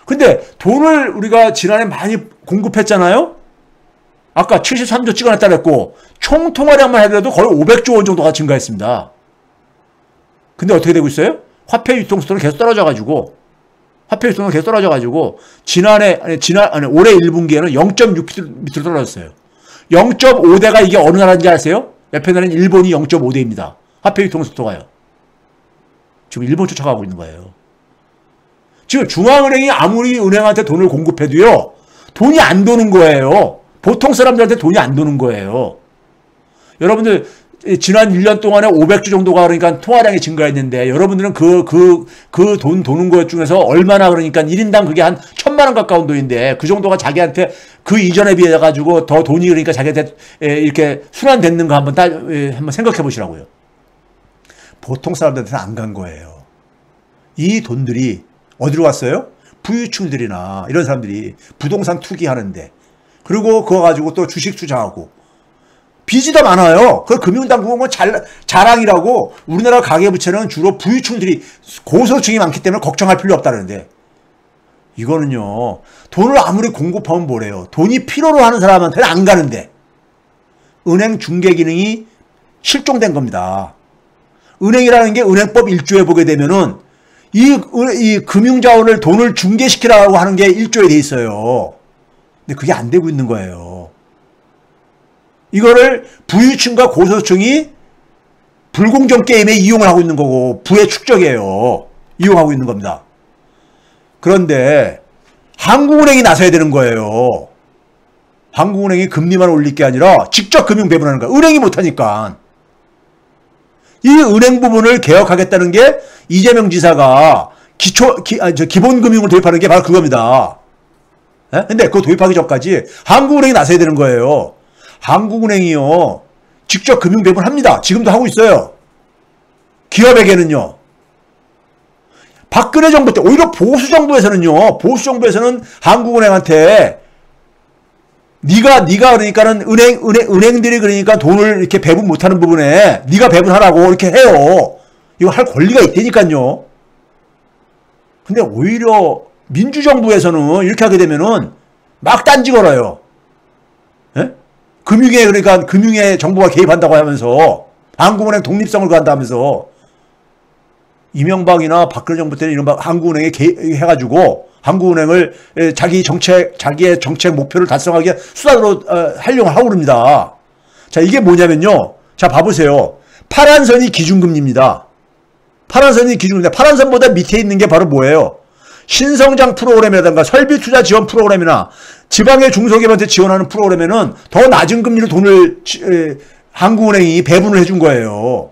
근데 돈을 우리가 지난해 많이 공급했잖아요. 아까 73조 찍어놨다 그랬고 총 통화량만 하더라도 거의 500조 원 정도가 증가했습니다. 근데 어떻게 되고 있어요? 화폐 유통수는 계속 떨어져가지고 지난해 올해 1분기에는 0.6 밑으로 떨어졌어요. 0.5대가 이게 어느 나라인지 아세요? 옆에 나라는 일본이 0.5대입니다. 화폐 유통 속도가요. 지금 일본 쫓아가고 있는 거예요. 지금 중앙은행이 아무리 은행한테 돈을 공급해도요, 돈이 안 도는 거예요. 보통 사람들한테 돈이 안 도는 거예요. 여러분들 지난 1년 동안에 500조 정도가 그러니까 통화량이 증가했는데 여러분들은 그 돈 도는 것 중에서 얼마나 그러니까 1인당 그게 한 1000만 원 가까운 돈인데 그 정도가 자기한테 그 이전에 비해 가지고 더 돈이 그러니까 자기한테 이렇게 순환됐는가 한번 생각해 보시라고요. 보통 사람들한테는 안 간 거예요. 이 돈들이 어디로 갔어요? 부유층들이나 이런 사람들이 부동산 투기하는데, 그리고 그거 가지고 또 주식 투자하고 빚이 더 많아요. 그 금융당국은 자랑이라고 우리나라 가계부채는 주로 부유층들이 고소득층이 많기 때문에 걱정할 필요 없다는데, 이거는요 돈을 아무리 공급하면 뭐래요. 돈이 필요로 하는 사람한테는 안 가는데 은행 중개 기능이 실종된 겁니다. 은행이라는 게 은행법 1조에 보게 되면은 이 금융자원을 돈을 중개시키라고 하는 게 1조에 돼 있어요. 근데 그게 안 되고 있는 거예요. 이거를 부유층과 고소득층이 불공정 게임에 이용을 하고 있는 거고 부의 축적이에요. 이용하고 있는 겁니다. 그런데 한국은행이 나서야 되는 거예요. 한국은행이 금리만 올릴 게 아니라 직접 금융 배분하는 거야. 은행이 못하니까. 이 은행 부분을 개혁하겠다는 게 이재명 지사가 기본금융을 도입하는 게 바로 그겁니다. 예? 근데 그거 도입하기 전까지 한국은행이 나서야 되는 거예요. 한국은행이요, 직접 금융 배분합니다. 지금도 하고 있어요. 기업에게는요. 박근혜 정부 때 오히려 보수 정부에서는 한국은행한테 네가 그러니까는 은행들이 그러니까 돈을 이렇게 배분 못하는 부분에 네가 배분하라고 이렇게 해요. 이거 할 권리가 있다니까요. 근데 오히려 민주정부에서는 이렇게 하게 되면은 막 딴지 걸어요. 예? 금융에 정부가 개입한다고 하면서 한국은행 독립성을 가한다면서 이명박이나 박근혜 정부 때는 이런 한국은행에 개입해가지고 한국은행을 자기의 정책 목표를 달성하게 수단으로 활용을 하고 그럽니다. 자, 이게 뭐냐면요. 자, 봐보세요. 파란 선이 기준금리입니다. 파란 선보다 밑에 있는 게 바로 뭐예요? 신성장 프로그램이라든가 설비투자 지원 프로그램이나 지방의 중소기업한테 지원하는 프로그램에는 더 낮은 금리로 돈을 한국은행이 배분을 해준 거예요.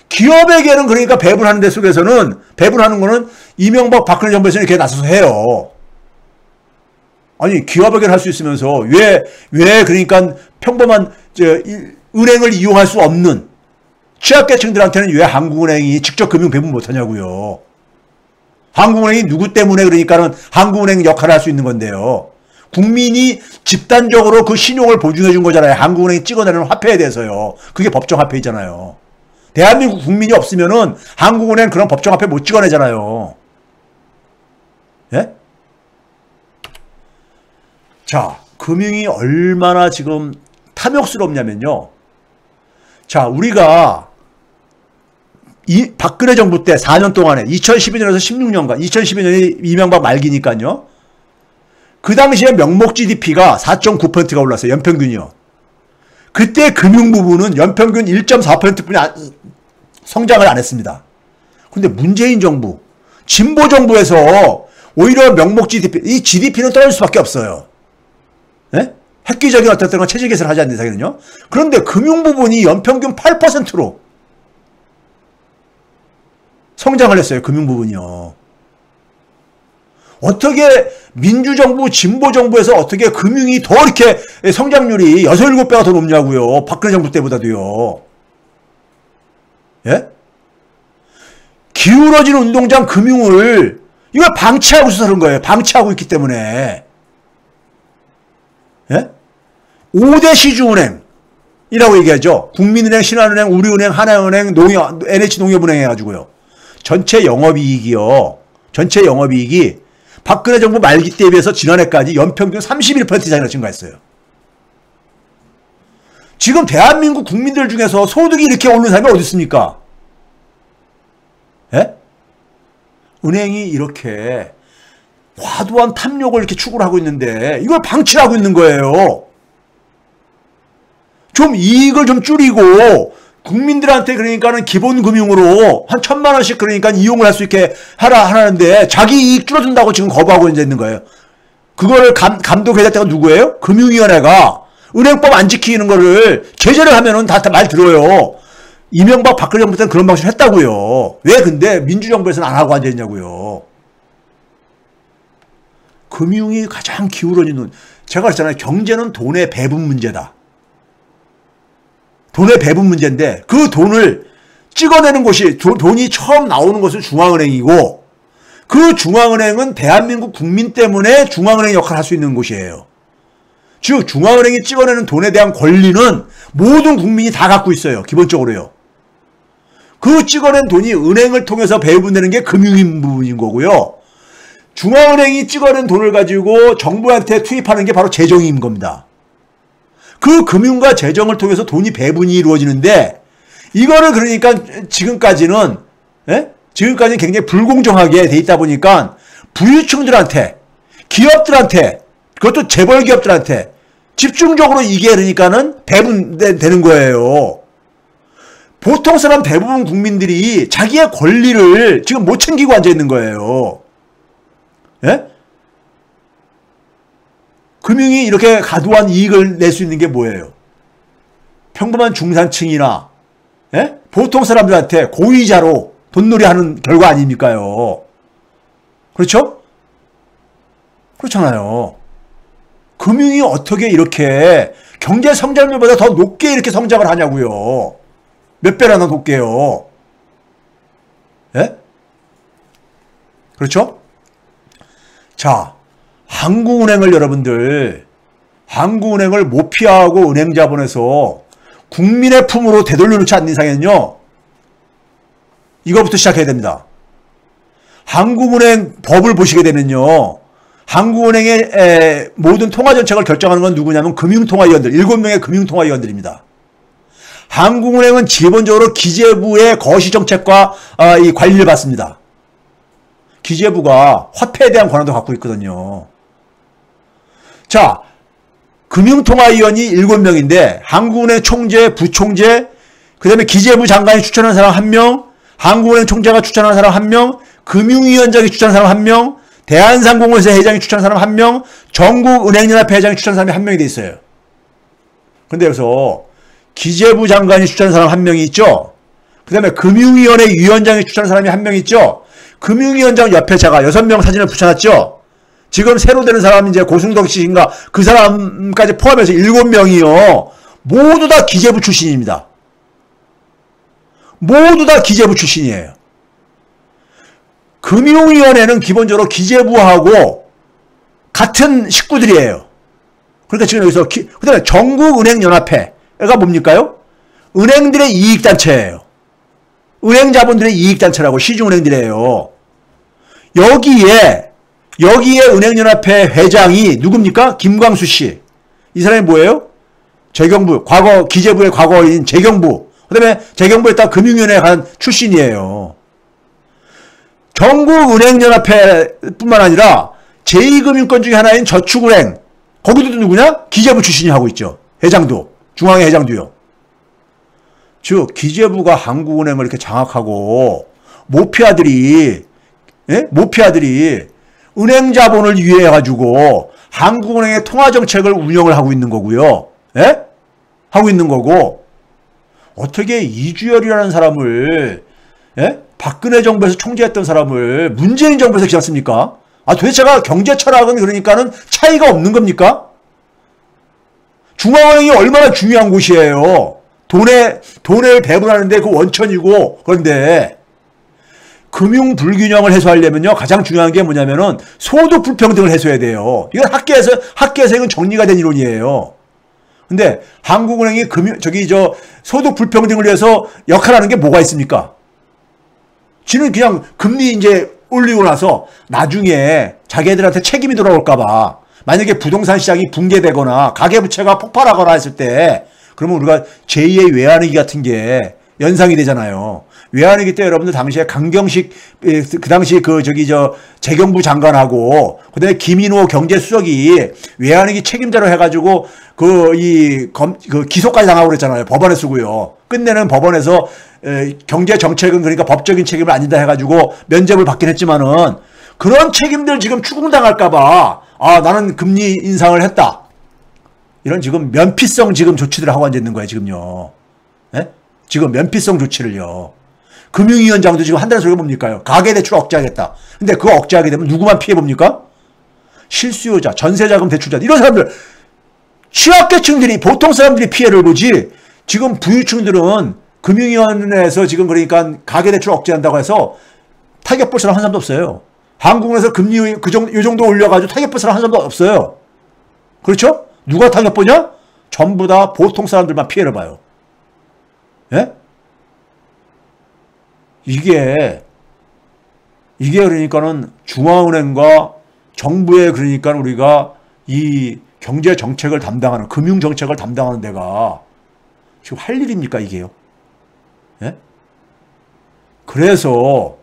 기업에게는 그러니까 배분하는 데 속에서는 배분하는 거는 이명박 박근혜 정부에서는 이렇게 나서서 해요. 아니 기업에게는 할 수 있으면서 왜 그러니까 평범한 은행을 이용할 수 없는 취약계층들한테는 왜 한국은행이 직접 금융 배분 못하냐고요. 한국은행이 누구 때문에 그러니까는 한국은행 역할을 할 수 있는 건데요. 국민이 집단적으로 그 신용을 보증해 준 거잖아요. 한국은행이 찍어내는 화폐에 대해서요. 그게 법정화폐이잖아요. 대한민국 국민이 없으면은 한국은행 그런 법정화폐 못 찍어내잖아요. 예? 자, 금융이 얼마나 지금 탐욕스럽냐면요. 자, 우리가 이 박근혜 정부 때 4년 동안에 2012년에서 16년간 2012년이 이명박 말기니까요. 그 당시에 명목 GDP가 4.9%가 올랐어요. 연평균이요. 그때 금융 부분은 연평균 1.4%뿐이 성장을 안 했습니다. 근데 문재인 정부, 진보 정부에서 오히려 명목 GDP, 이 GDP는 떨어질 수밖에 없어요. 네? 획기적인 어떤 체질 개선을 하지 않는 이상은요. 그런데 금융 부분이 연평균 8%로 성장을 했어요. 금융 부분이요. 어떻게 민주정부, 진보정부에서 어떻게 금융이 더 이렇게 성장률이 6, 7배가 더 높냐고요. 박근혜 정부 때보다도요. 예? 기울어진 운동장 금융을 이걸 방치하고 있어서 거예요. 방치하고 있기 때문에. 예? 5대 시중은행이라고 얘기하죠. 국민은행, 신한은행, 우리은행, 하나은행, NH농협은행 해가지고요. 전체 영업이익이 박근혜 정부 말기 때에 비해서 지난해까지 연평균 31% 이상이나 증가했어요. 지금 대한민국 국민들 중에서 소득이 이렇게 오르는 사람이 어디 있습니까? 예? 은행이 이렇게 과도한 탐욕을 이렇게 추구를 하고 있는데 이걸 방치를 하고 있는 거예요. 좀 이익을 좀 줄이고 국민들한테 그러니까는 기본 금융으로 한 1,000만 원씩 그러니까 이용을 할 수 있게 하라는데 자기 이익 줄어든다고 지금 거부하고 있는 거예요. 그거를 감독해야 될 때가 누구예요? 금융위원회가 은행법 안 지키는 거를 제재를 하면은 다 말 들어요. 이명박 박근혜 정부 때는 그런 방식을 했다고요. 왜 근데 민주정부에서는 안 하고 앉아있냐고요. 금융이 가장 기울어지는, 제가 그랬잖아요. 경제는 돈의 배분 문제다. 돈의 배분 문제인데 그 돈을 찍어내는 곳이 돈이 처음 나오는 것은 중앙은행이고 그 중앙은행은 대한민국 국민 때문에 중앙은행 역할을 할 수 있는 곳이에요. 즉 중앙은행이 찍어내는 돈에 대한 권리는 모든 국민이 다 갖고 있어요. 기본적으로요. 그 찍어낸 돈이 은행을 통해서 배분되는 게 금융인 부분인 거고요. 중앙은행이 찍어낸 돈을 가지고 정부한테 투입하는 게 바로 재정인 겁니다. 그 금융과 재정을 통해서 돈이 배분이 이루어지는데 이거를 그러니까 지금까지는 굉장히 불공정하게 돼 있다 보니까 부유층들한테, 기업들한테, 그것도 재벌 기업들한테 집중적으로 이게 그러니까는 배분되는 거예요. 보통 사람 대부분 국민들이 자기의 권리를 지금 못 챙기고 앉아 있는 거예요. 예? 금융이 이렇게 과도한 이익을 낼 수 있는 게 뭐예요? 평범한 중산층이나 보통 사람들한테 고의자로 돈놀이 하는 결과 아닙니까요? 그렇죠? 그렇잖아요. 금융이 어떻게 이렇게 경제 성장률보다 더 높게 이렇게 성장을 하냐고요. 몇 배나 높게요. 예? 그렇죠? 자, 한국은행을 여러분들, 한국은행을 모피하고 은행자본에서 국민의 품으로 되돌려 놓지 않는 이상에는요, 이거부터 시작해야 됩니다. 한국은행 법을 보시게 되면요, 한국은행의 모든 통화정책을 결정하는 건 누구냐면 금융통화위원들, 7명의 금융통화위원들입니다. 한국은행은 기본적으로 기재부의 거시정책과 이 관리를 받습니다. 기재부가 화폐에 대한 권한도 갖고 있거든요. 자, 금융통화위원이 7명인데 한국은행 총재, 부총재, 그 다음에 기재부 장관이 추천하는 사람 1명, 한국은행 총재가 추천하는 사람 1명, 금융위원장이 추천하는 사람 1명, 대한상공회사 회장이 추천하는 사람 1명, 전국은행연합회 회장이 추천하는 사람이 1명이 돼 있어요. 근데 여기서 기재부 장관이 추천하는 사람 1명이 있죠. 그 다음에 금융위원회 위원장이 추천하는 사람이 1명 있죠. 금융위원장 옆에 제가 6명 사진을 붙여놨죠. 지금 새로 되는 사람이 이제 고승덕 씨인가 그 사람까지 포함해서 7명이요. 모두 다 기재부 출신입니다. 모두 다 기재부 출신이에요. 금융위원회는 기본적으로 기재부하고 같은 식구들이에요. 그러니까 지금 여기서 그 다음에 전국은행연합회가 뭡니까요? 은행들의 이익단체예요. 은행자본들의 이익단체라고 시중은행들이에요. 여기에 은행연합회 회장이 누굽니까? 김광수 씨. 이 사람이 뭐예요? 재경부, 기재부의 과거인 재경부. 그 다음에 재경부에다가 금융위원회에 간 출신이에요. 전국은행연합회뿐만 아니라 제2금융권 중에 하나인 저축은행. 거기도 누구냐? 기재부 출신이 하고 있죠. 회장도. 중앙회 회장도요. 즉 기재부가 한국은행을 이렇게 장악하고 모피아들이 은행 자본을 유예해 가지고 한국은행의 통화 정책을 운영을 하고 있는 거고요. 하고 있는 거고 어떻게 이주열이라는 사람을 박근혜 정부에서 총재했던 사람을 문재인 정부에서 기셨습니까? 도대체가 경제 철학은 그러니까는 차이가 없는 겁니까? 중앙은행이 얼마나 중요한 곳이에요. 돈을 배분하는데 그 원천이고, 그런데 금융 불균형을 해소하려면요 가장 중요한 게 뭐냐면은 소득 불평등을 해소해야 돼요. 이건 학계에서 이건 정리가 된 이론이에요. 근데 한국은행이 소득 불평등을 위해서 역할하는 게 뭐가 있습니까? 지는 그냥 금리 이제 올리고 나서 나중에 자기들한테 책임이 돌아올까봐 만약에 부동산 시장이 붕괴되거나 가계부채가 폭발하거나 했을 때 그러면 우리가 제2의 외환위기 같은 게 연상이 되잖아요. 외환위기 때 여러분들 당시에 강경식 그 당시 재경부 장관하고 그다음에 김인호 경제수석이 외환위기 책임자로 해가지고 기소까지 당하고 그랬잖아요. 법원에 쓰고요. 끝내는 법원에서 경제 정책은 그러니까 법적인 책임을 안 진다 해가지고 면죄부를 받긴 했지만은 그런 책임들 지금 추궁당할까봐 나는 금리 인상을 했다. 이런 지금 면피성 지금 조치들을 하고 앉아 있는 거예요, 지금요. 예? 지금 면피성 조치를요. 금융위원장도 지금 한다는 소리가 뭡니까요? 가계대출 억제하겠다. 근데 그거 억제하게 되면 누구만 피해봅니까? 실수요자, 전세자금 대출자, 이런 사람들, 취약계층들이, 보통 사람들이 피해를 보지, 지금 부유층들은 금융위원회에서 지금 그러니까 가계대출 억제한다고 해서 타격 볼 사람 한 사람도 없어요. 한국에서 금리 요 정도 올려가지고 타격 볼 사람 한 사람도 없어요. 그렇죠? 누가 타격 보냐? 전부 다 보통 사람들만 피해를 봐요. 예? 이게 그러니까는 중앙은행과 정부의 그러니까 우리가 이 경제 정책을 담당하는, 금융 정책을 담당하는 데가 지금 할 일입니까, 이게요? 예? 그래서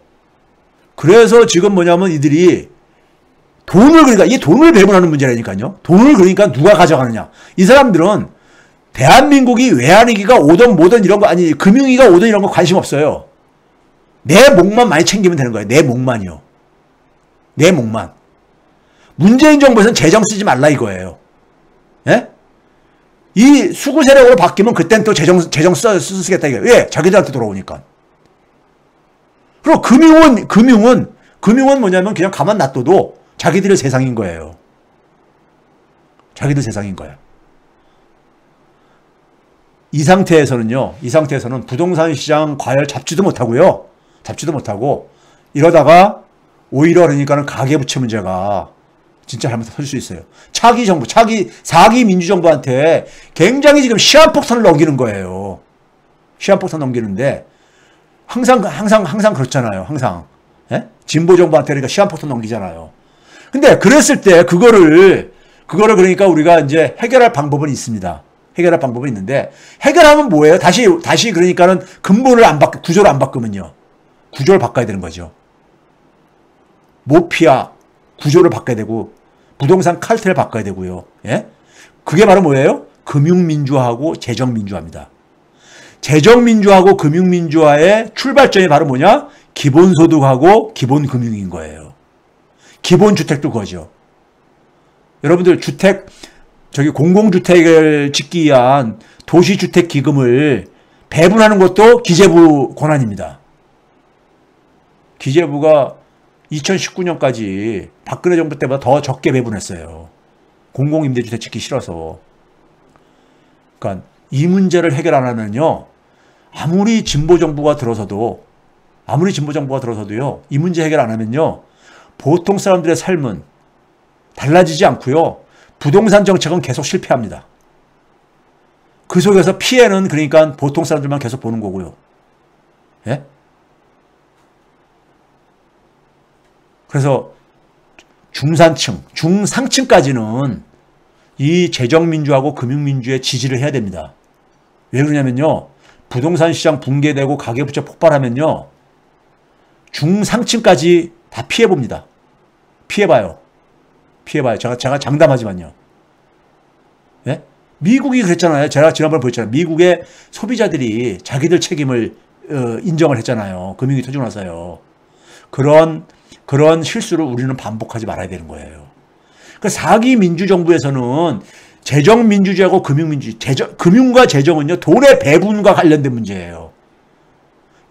지금 뭐냐면 이들이 이게 돈을 배분하는 문제라니까요. 돈을 그러니까 누가 가져가느냐. 이 사람들은 대한민국이 외환위기가 오든 뭐든 이런 거, 아니, 금융위기가 오든 이런 거 관심 없어요. 내 목만 많이 챙기면 되는 거예요. 내 목만이요. 내 목만. 문재인 정부에서는 재정 쓰지 말라 이거예요. 예? 이 수구 세력으로 바뀌면 그땐 또 재정 쓰겠다 이거예요. 왜? 자기들한테 돌아오니까. 그리고 금융은 뭐냐면 그냥 가만 놔둬도 자기들의 세상인 거예요. 자기들 세상인 거예요. 이 상태에서는 부동산 시장 과열 잡지도 못하고요. 이러다가 오히려 그러니까는 가계부채 문제가 진짜 잘못 터질 수 있어요. 사기 민주정부한테 굉장히 지금 시한폭탄을 넘기는 거예요. 시한폭탄 넘기는데 항상 그렇잖아요. 항상. 예? 진보정부한테 그러니까 시한폭탄 넘기잖아요. 근데 그랬을 때 그거를 그러니까 우리가 이제 해결할 방법은 있습니다. 해결할 방법은 있는데 해결하면 뭐예요? 다시 그러니까는 구조를 안 바꾸면요. 구조를 바꿔야 되는 거죠. 모피아 구조를 바꿔야 되고 부동산 칼텔을 바꿔야 되고요. 예? 그게 바로 뭐예요? 금융민주화하고 재정민주화입니다. 재정민주화하고 금융민주화의 출발점이 바로 뭐냐? 기본소득하고 기본금융인 거예요. 기본주택도 그거죠. 여러분들 공공주택을 짓기 위한 도시주택기금을 배분하는 것도 기재부 권한입니다. 기재부가 2019년까지 박근혜 정부 때보다 더 적게 배분했어요. 공공임대주택 짓기 싫어서. 그러니까 이 문제를 해결 안 하면요. 아무리 진보 정부가 들어서도요. 이 문제 해결 안 하면요. 보통 사람들의 삶은 달라지지 않고요. 부동산 정책은 계속 실패합니다. 그 속에서 피해는 그러니까 보통 사람들만 계속 보는 거고요. 예? 그래서 중상층까지는 이 재정민주하고 금융민주의 지지를 해야 됩니다. 왜 그러냐면요. 부동산 시장 붕괴되고 가계부채 폭발하면요. 중상층까지 다 피해봅니다. 피해봐요. 제가 장담하지만요. 예? 미국이 그랬잖아요. 제가 지난번에 보였잖아요. 미국의 소비자들이 자기들 책임을 인정을 했잖아요. 금융이 터지고 나서요. 그런 실수를 우리는 반복하지 말아야 되는 거예요. 그 사기 민주정부에서는 재정민주주의하고 금융민주주의, 금융과 재정은요, 돈의 배분과 관련된 문제예요.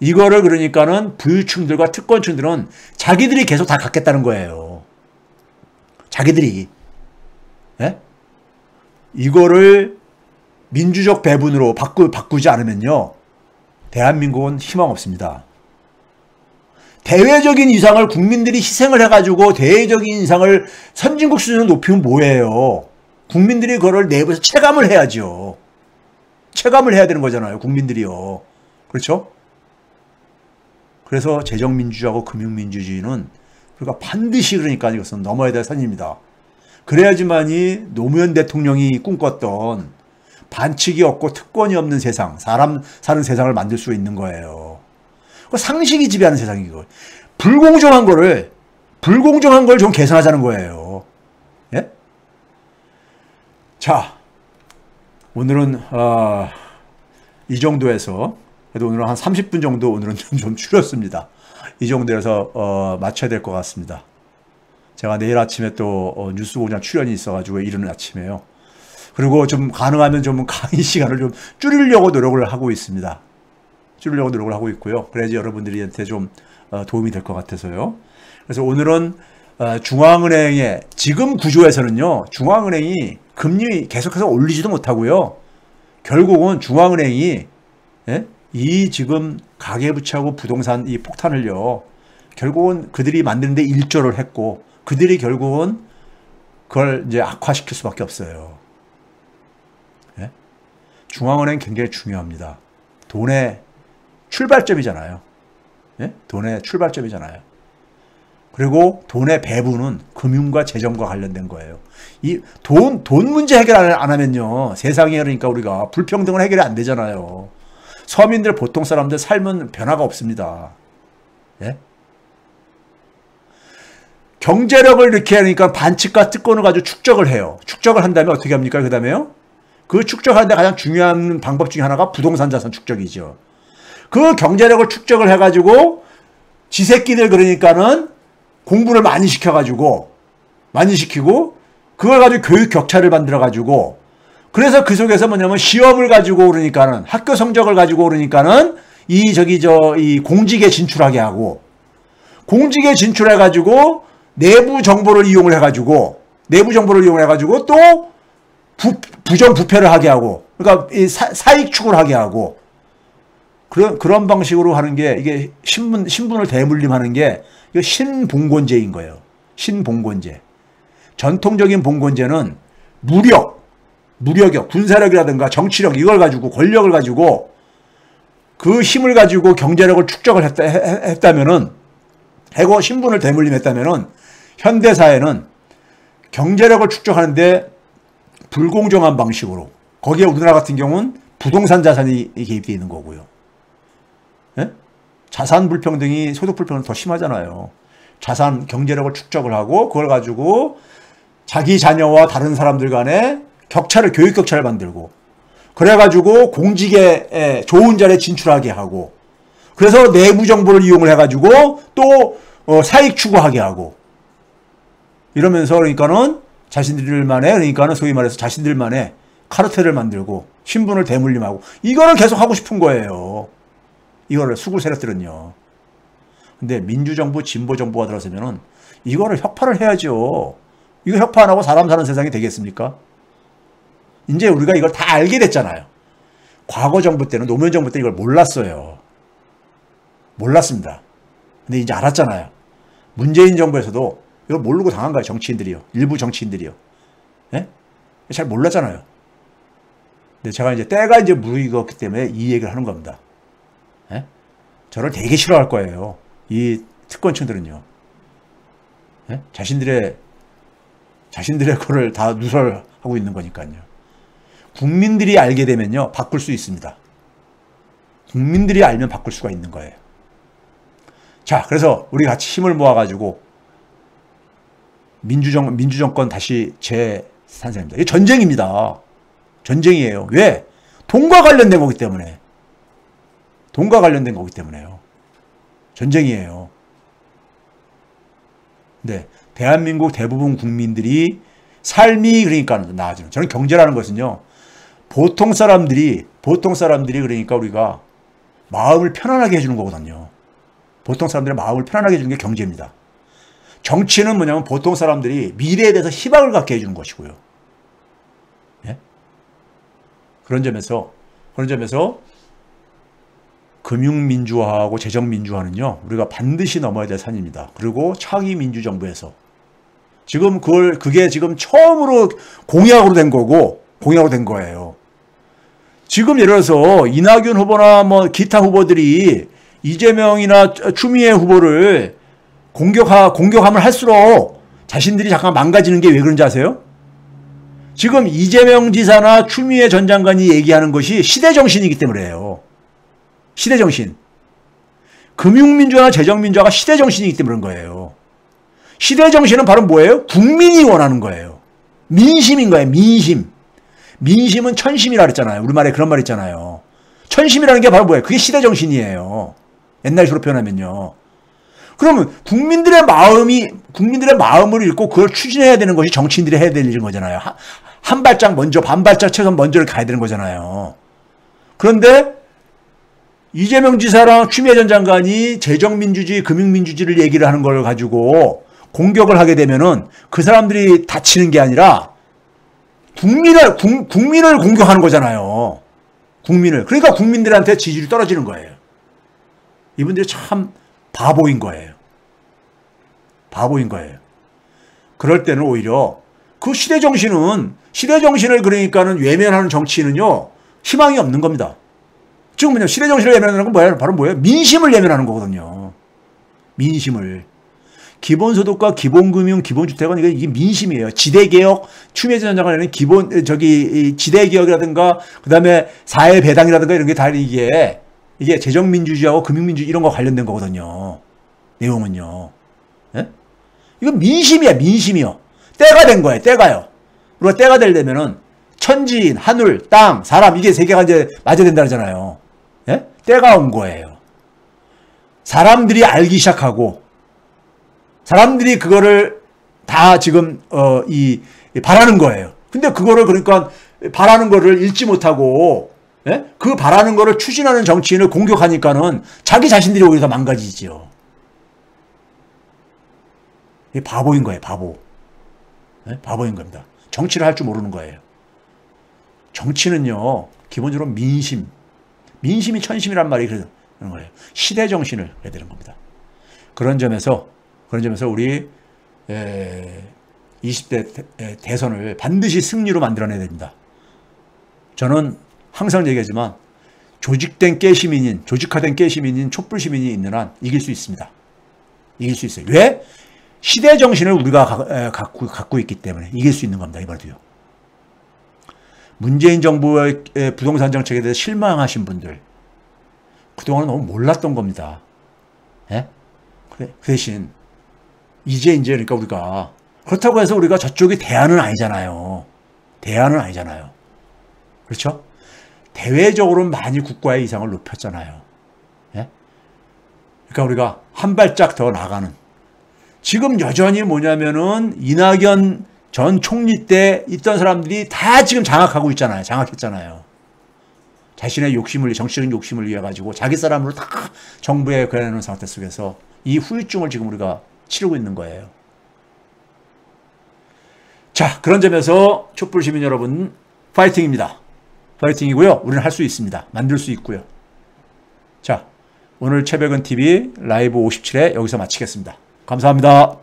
이거를 그러니까는 부유층들과 특권층들은 자기들이 계속 다 갖겠다는 거예요. 자기들이. 예? 이거를 민주적 배분으로 바꾸지 않으면요, 대한민국은 희망 없습니다. 대외적인 이상을 국민들이 희생을 해가지고 대외적인 이상을 선진국 수준으로 높이면 뭐예요? 국민들이 그걸 내부에서 체감을 해야죠. 체감을 해야 되는 거잖아요. 국민들이요. 그렇죠? 그래서 재정민주주의하고 금융민주주의는 그러니까 반드시 그러니까 이것은 넘어야 될 산입니다. 그래야지만이 노무현 대통령이 꿈꿨던 반칙이 없고 특권이 없는 세상, 사람 사는 세상을 만들 수 있는 거예요. 상식이 지배하는 세상이고 불공정한 걸 좀 개선하자는 거예요. 예? 자, 오늘은 이 정도에서 그래도 오늘은 한 30분 정도 오늘은 좀 줄였습니다. 이 정도에서 마쳐야 될 것 같습니다. 제가 내일 아침에 또 뉴스공장 출연이 있어가지고 이른 아침에요. 그리고 좀 가능하면 좀 강의 시간을 좀 줄이려고 노력을 하고 있습니다. 줄이려고 노력을 하고 있고요. 그래야지 여러분들한테 좀 도움이 될 것 같아서요. 그래서 오늘은 중앙은행의 지금 구조에서는요. 중앙은행이 금리 계속해서 올리지도 못하고요. 결국은 중앙은행이 이 지금 가계부채하고 부동산 이 폭탄을요. 결국은 그들이 만드는데 일조를 했고 그들이 결국은 그걸 이제 악화시킬 수밖에 없어요. 예? 중앙은행 굉장히 중요합니다. 돈의 출발점이잖아요. 예? 돈의 출발점이잖아요. 그리고 돈의 배분은 금융과 재정과 관련된 거예요. 이 돈 문제 해결 안 하면요. 세상에 그러니까 우리가 불평등은 해결이 안 되잖아요. 서민들 보통 사람들 삶은 변화가 없습니다. 예? 경제력을 이렇게 하니까 반칙과 특권을 가지고 축적을 해요. 축적을 한 다음에 어떻게 합니까? 그 다음에요? 그 축적하는데 가장 중요한 방법 중에 하나가 부동산 자산 축적이죠. 그 경제력을 축적을 해가지고 지새끼들 그러니까는 공부를 많이 시키고 그걸 가지고 교육 격차를 만들어가지고 그래서 그 속에서 뭐냐면 시험을 가지고 그러니까는 학교 성적을 가지고 그러니까는 이 공직에 진출하게 하고 공직에 진출해가지고 내부 정보를 이용을 해가지고 또 부정부패를 하게 하고 그러니까 이 사익 추구를 하게 하고 그런 방식으로 하는 게 이게 신분을 대물림하는 게 이거 신봉건제인 거예요. 신봉건제. 전통적인 봉건제는 무력력, 군사력이라든가 정치력 이걸 가지고 권력을 가지고 그 힘을 가지고 경제력을 축적을 했다면은 해고 신분을 대물림했다면은 현대사회는 경제력을 축적하는데 불공정한 방식으로 거기에 우리나라 같은 경우는 부동산 자산이 개입되어 있는 거고요. 예? 자산 불평등이 소득 불평등 더 심하잖아요. 자산 경제력을 축적을 하고 그걸 가지고 자기 자녀와 다른 사람들 간에 교육 격차를 만들고 그래가지고 공직에 좋은 자리에 진출하게 하고 그래서 내부 정보를 이용을 해가지고 또 사익 추구하게 하고 이러면서 그러니까는 그러니까는 소위 말해서 자신들만의 카르텔을 만들고 신분을 대물림하고 이거는 계속 하고 싶은 거예요. 이거를 수구 세력들은요. 근데 민주정부, 진보정부가 들어서면은 이거를 혁파를 해야죠. 이거 혁파 안 하고 사람 사는 세상이 되겠습니까? 이제 우리가 이걸 다 알게 됐잖아요. 과거 정부 때는 노무현 정부 때 이걸 몰랐어요. 몰랐습니다. 근데 이제 알았잖아요. 문재인 정부에서도 이걸 모르고 당한 거예요. 정치인들이요. 일부 정치인들이요. 예? 잘 몰랐잖아요. 근데 제가 이제 때가 이제 무르익었기 때문에 이 얘기를 하는 겁니다. 예? 저를 되게 싫어할 거예요. 이 특권층들은요. 예? 자신들의 거를 다 누설하고 있는 거니까요. 국민들이 알게 되면요. 바꿀 수 있습니다. 국민들이 알면 바꿀 수가 있는 거예요. 자, 그래서 우리 같이 힘을 모아가지고 민주정권 다시 재탄생입니다. 이게 전쟁입니다. 전쟁이에요. 왜? 돈과 관련된 거기 때문에. 돈과 관련된 거기 때문에요. 전쟁이에요. 네, 대한민국 대부분 국민들이 삶이 그러니까 나아지는. 저는 경제라는 것은요. 보통 사람들이 그러니까 우리가 마음을 편안하게 해주는 거거든요. 보통 사람들의 마음을 편안하게 해주는 게 경제입니다. 정치는 뭐냐면 보통 사람들이 미래에 대해서 희망을 갖게 해주는 것이고요. 예? 그런 점에서 금융민주화하고 재정민주화는요. 우리가 반드시 넘어야 될 산입니다. 그리고 차기 민주정부에서 지금 그게 지금 처음으로 공약으로 된 거예요. 지금 예를 들어서 이낙연 후보나 뭐 기타 후보들이 이재명이나 추미애 후보를 공격함을 할수록 자신들이 잠깐 망가지는 게 왜 그런지 아세요? 지금 이재명 지사나 추미애 전 장관이 얘기하는 것이 시대정신이기 때문에요. 시대정신. 금융민주화나 재정민주화가 시대정신이기 때문에 그런 거예요. 시대정신은 바로 뭐예요? 국민이 원하는 거예요. 민심인 거예요. 민심. 민심은 천심이라 그랬잖아요. 우리말에 그런 말 있잖아요. 천심이라는 게 바로 뭐예요? 그게 시대정신이에요. 옛날식으로 표현하면요. 그러면 국민들의 마음을 읽고 그걸 추진해야 되는 것이 정치인들이 해야 될 일인 거잖아요. 한 발짝 먼저, 반발짝 쳐서 먼저를 가야 되는 거잖아요. 그런데 이재명 지사랑 추미애 전 장관이 재정민주주의, 금융민주주의를 얘기를 하는 걸 가지고 공격을 하게 되면은 그 사람들이 다치는 게 아니라 국민을 공격하는 거잖아요. 국민을. 그러니까 국민들한테 지지율이 떨어지는 거예요. 이분들이 참 바보인 거예요. 바보인 거예요. 그럴 때는 오히려 그 시대정신을 그러니까는 외면하는 정치인은요, 희망이 없는 겁니다. 지금 뭐냐, 시대정신을 외면하는 건 뭐예요? 바로 뭐예요? 민심을 외면하는 거거든요. 민심을. 기본소득과 기본금융, 기본주택은 이게 민심이에요. 지대개혁, 추미애 전 장관은 지대개혁이라든가, 그 다음에 사회배당이라든가 이런 게 다 이게 재정민주주의하고 금융민주주의 이런 거 관련된 거거든요. 내용은요. 예? 이건 민심이야, 민심이요. 때가 된 거예요, 때가요. 그리고 때가 되려면은 천지인, 하늘, 땅, 사람, 이게 세 개가 이제 맞아야 된다 그러잖아요. 예? 때가 온 거예요. 사람들이 알기 시작하고, 사람들이 그거를 다 지금, 바라는 거예요. 근데 그거를 그러니까 바라는 거를 읽지 못하고, 예? 그 바라는 거를 추진하는 정치인을 공격하니까는 자기 자신들이 오히려 더 망가지지요. 이게 바보인 거예요, 바보. 예? 바보인 겁니다. 정치를 할 줄 모르는 거예요. 정치는요, 기본적으로 민심이 천심이란 말이 그런 거예요. 시대 정신을 해야 되는 겁니다. 그런 점에서 우리 20대 대선을 반드시 승리로 만들어내야 됩니다. 저는 항상 얘기하지만 조직화된 깨시민인 촛불 시민이 있는 한 이길 수 있습니다. 이길 수 있어요. 왜? 시대 정신을 우리가 갖고 있기 때문에 이길 수 있는 겁니다. 이번에도요. 문재인 정부의 부동산 정책에 대해서 실망하신 분들, 그동안은 너무 몰랐던 겁니다. 예? 그 대신 이제 그러니까 우리가 그렇다고 해서 우리가 저쪽이 대안은 아니잖아요. 그렇죠? 대외적으로는 많이 국가의 이상을 높였잖아요. 예? 그러니까 우리가 한 발짝 더 나가는. 지금 여전히 뭐냐면은 이낙연 전 총리 때 있던 사람들이 다 지금 장악했잖아요. 자신의 정치적인 욕심을 위해 가지고 자기 사람으로 다 정부에 그려놓은 상태 속에서 이 후유증을 지금 우리가 치르고 있는 거예요. 자, 그런 점에서 촛불 시민 여러분, 파이팅입니다. 파이팅이고요. 우리는 할 수 있습니다. 만들 수 있고요. 자, 오늘 최백은 TV 라이브 57회 여기서 마치겠습니다. 감사합니다.